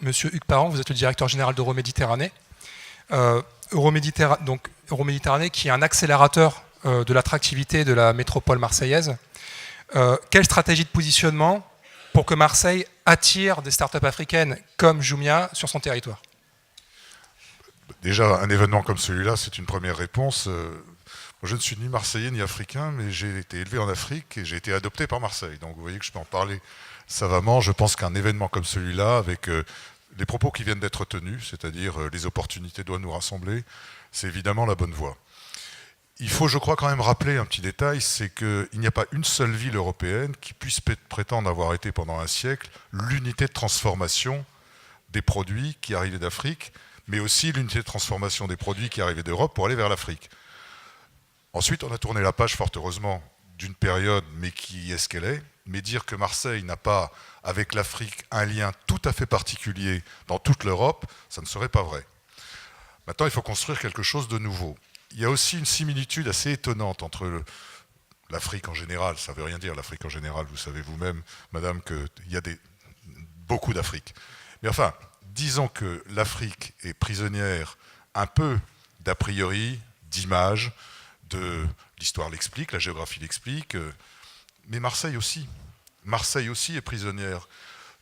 Monsieur Hugues Parent, vous êtes le directeur général d'Euroméditerranée. Euroméditerranée qui est un accélérateur de l'attractivité de la métropole marseillaise. Quelle stratégie de positionnement pour que Marseille attire des startups africaines comme Jumia sur son territoire? Déjà, un événement comme celui-là, c'est une première réponse. Je ne suis ni marseillais ni africain, mais j'ai été élevé en Afrique et j'ai été adopté par Marseille. Donc vous voyez que je peux en parler savamment. Je pense qu'un événement comme celui-là, avec les propos qui viennent d'être tenus, c'est-à-dire les opportunités doivent nous rassembler, c'est évidemment la bonne voie. Il faut, je crois, quand même rappeler un petit détail, c'est qu'il n'y a pas une seule ville européenne qui puisse prétendre avoir été pendant un siècle l'unité de transformation des produits qui arrivaient d'Afrique, mais aussi l'unité de transformation des produits qui arrivaient d'Europe pour aller vers l'Afrique. Ensuite, on a tourné la page, fort heureusement, d'une période, mais qui est ce qu'elle est. Mais dire que Marseille n'a pas, avec l'Afrique, un lien tout à fait particulier dans toute l'Europe, ça ne serait pas vrai. Maintenant, il faut construire quelque chose de nouveau. Il y a aussi une similitude assez étonnante entre l'Afrique en général. Ça ne veut rien dire, l'Afrique en général. Vous savez vous-même, madame, qu'il y a beaucoup d'Afrique. Mais enfin, disons que l'Afrique est prisonnière un peu d'a priori, d'images, l'histoire l'explique, la géographie l'explique, mais Marseille aussi. Marseille aussi est prisonnière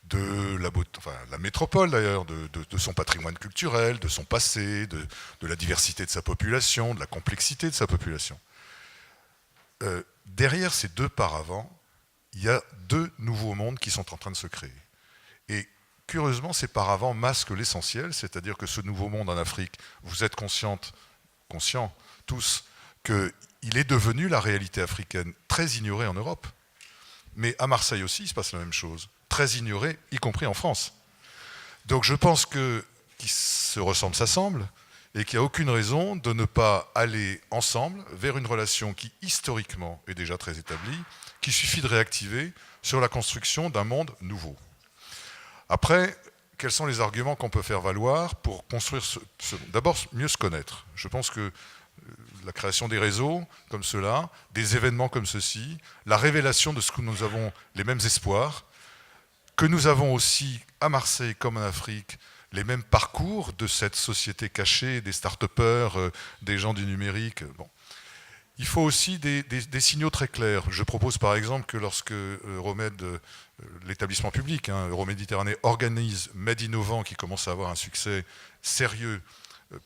de la métropole d'ailleurs, de son patrimoine culturel, de son passé, de la diversité de sa population, de la complexité de sa population. Derrière ces deux paravents, il y a deux nouveaux mondes qui sont en train de se créer. Et curieusement, ces paravents masquent l'essentiel, c'est-à-dire que ce nouveau monde en Afrique, vous êtes conscients tous, qu'il est devenu la réalité africaine, très ignorée en Europe. Mais à Marseille aussi, il se passe la même chose, très ignorée, y compris en France. Donc je pense qu'ils se ressemblent, s'assemblent, et qu'il n'y a aucune raison de ne pas aller ensemble vers une relation qui, historiquement, est déjà très établie, qu'il suffit de réactiver sur la construction d'un monde nouveau. Après, quels sont les arguments qu'on peut faire valoir pour construire d'abord, mieux se connaître. Je pense que la création des réseaux comme cela, des événements comme ceci, la révélation de ce que nous avons les mêmes espoirs, que nous avons aussi à Marseille comme en Afrique les mêmes parcours de cette société cachée, des start-upers, des gens du numérique. Bon. Il faut aussi des signaux très clairs. Je propose par exemple que lorsque l'établissement public, Euroméditerranée, organise Med Innovant, qui commence à avoir un succès sérieux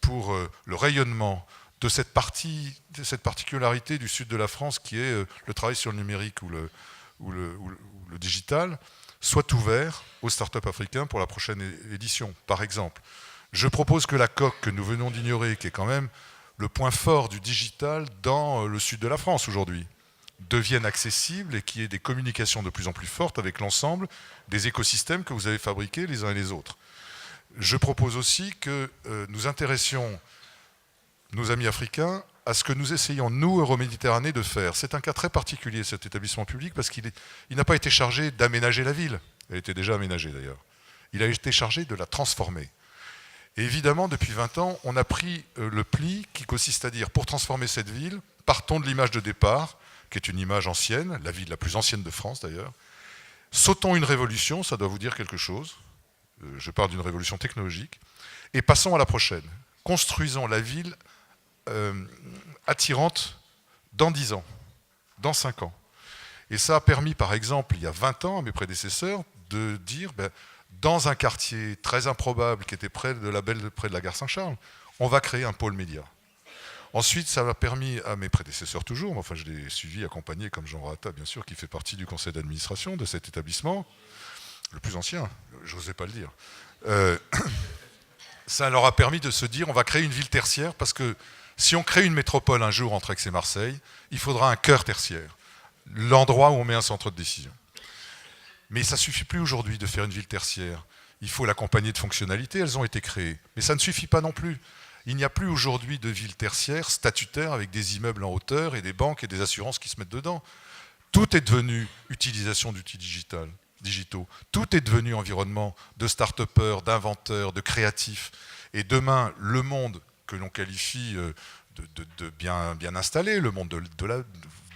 pour le rayonnement de cette particularité du sud de la France qui est le travail sur le numérique ou le digital, soit ouvert aux startups africains pour la prochaine édition, par exemple. Je propose que la COC, que nous venons d'ignorer, qui est quand même le point fort du digital dans le sud de la France aujourd'hui, devienne accessible et qu'il y ait des communications de plus en plus fortes avec l'ensemble des écosystèmes que vous avez fabriqués les uns et les autres. Je propose aussi que nous intéressions nos amis africains à ce que nous essayons, nous, Euroméditerranée, de faire. C'est un cas très particulier, cet établissement public, parce qu'il n'a pas été chargé d'aménager la ville. Elle était déjà aménagée, d'ailleurs. Il a été chargé de la transformer. Et évidemment, depuis 20 ans, on a pris le pli qui consiste à dire, pour transformer cette ville, partons de l'image de départ, qui est une image ancienne, la ville la plus ancienne de France, d'ailleurs. Sautons une révolution, ça doit vous dire quelque chose. Je parle d'une révolution technologique. Et passons à la prochaine. Construisons la ville attirante dans 10 ans, dans 5 ans. Et ça a permis, par exemple, il y a 20 ans, à mes prédécesseurs, de dire, dans un quartier très improbable qui était près de la gare Saint-Charles, on va créer un pôle média. Ensuite, ça a permis à mes prédécesseurs toujours, enfin je l'ai suivi, accompagné, comme Jean Rata, bien sûr, qui fait partie du conseil d'administration de cet établissement, le plus ancien, j'osais pas le dire. Ça leur a permis de se dire, on va créer une ville tertiaire, parce que si on crée une métropole un jour entre Aix et Marseille, il faudra un cœur tertiaire, l'endroit où on met un centre de décision. Mais ça ne suffit plus aujourd'hui de faire une ville tertiaire. Il faut l'accompagner de fonctionnalités, elles ont été créées. Mais ça ne suffit pas non plus. Il n'y a plus aujourd'hui de ville tertiaire statutaire avec des immeubles en hauteur et des banques et des assurances qui se mettent dedans. Tout est devenu utilisation d'outils digitaux. Tout est devenu environnement de start-upers, d'inventeurs, de créatifs. Et demain, le monde que l'on qualifie de bien installé, le monde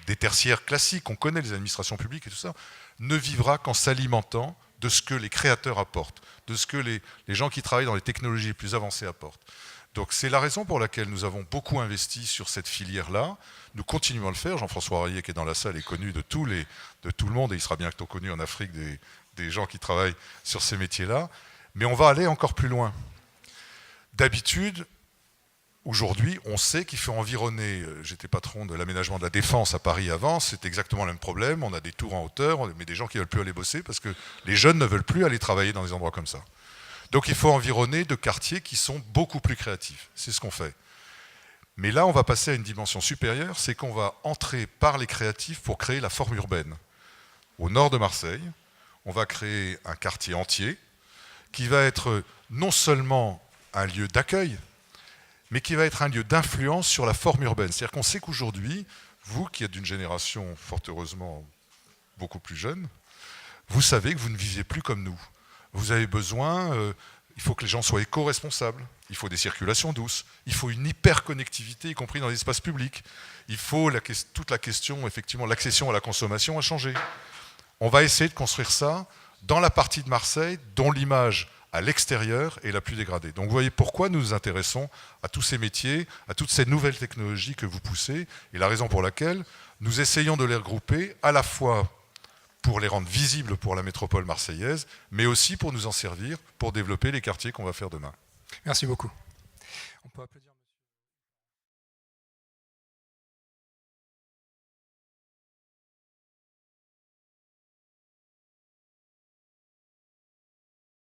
des tertiaires classiques, on connaît les administrations publiques et tout ça, ne vivra qu'en s'alimentant de ce que les créateurs apportent, de ce que les gens qui travaillent dans les technologies les plus avancées apportent. Donc c'est la raison pour laquelle nous avons beaucoup investi sur cette filière-là. Nous continuons à le faire. Jean-François Rayet, qui est dans la salle, est connu de tout le monde, et il sera bientôt connu en Afrique des gens qui travaillent sur ces métiers-là. Mais on va aller encore plus loin. D'habitude, aujourd'hui, on sait qu'il faut environner. J'étais patron de l'aménagement de la Défense à Paris avant, c'est exactement le même problème. On a des tours en hauteur, mais des gens qui ne veulent plus aller bosser parce que les jeunes ne veulent plus aller travailler dans des endroits comme ça. Donc il faut environner de quartiers qui sont beaucoup plus créatifs. C'est ce qu'on fait. Mais là, on va passer à une dimension supérieure, c'est qu'on va entrer par les créatifs pour créer la forme urbaine. Au nord de Marseille, on va créer un quartier entier qui va être non seulement un lieu d'accueil, mais qui va être un lieu d'influence sur la forme urbaine. C'est-à-dire qu'on sait qu'aujourd'hui, vous qui êtes d'une génération fort heureusement beaucoup plus jeune, vous savez que vous ne vivez plus comme nous. Vous avez besoin, il faut que les gens soient éco-responsables, il faut des circulations douces, il faut une hyper-connectivité, y compris dans les espaces publics. Il faut toute la question, effectivement, l'accession à la consommation a changé. On va essayer de construire ça dans la partie de Marseille dont l'image à l'extérieur est la plus dégradée. Donc vous voyez pourquoi nous nous intéressons à tous ces métiers, à toutes ces nouvelles technologies que vous poussez, et la raison pour laquelle nous essayons de les regrouper à la fois pour les rendre visibles pour la métropole marseillaise, mais aussi pour nous en servir, pour développer les quartiers qu'on va faire demain. Merci beaucoup. On peut applaudir.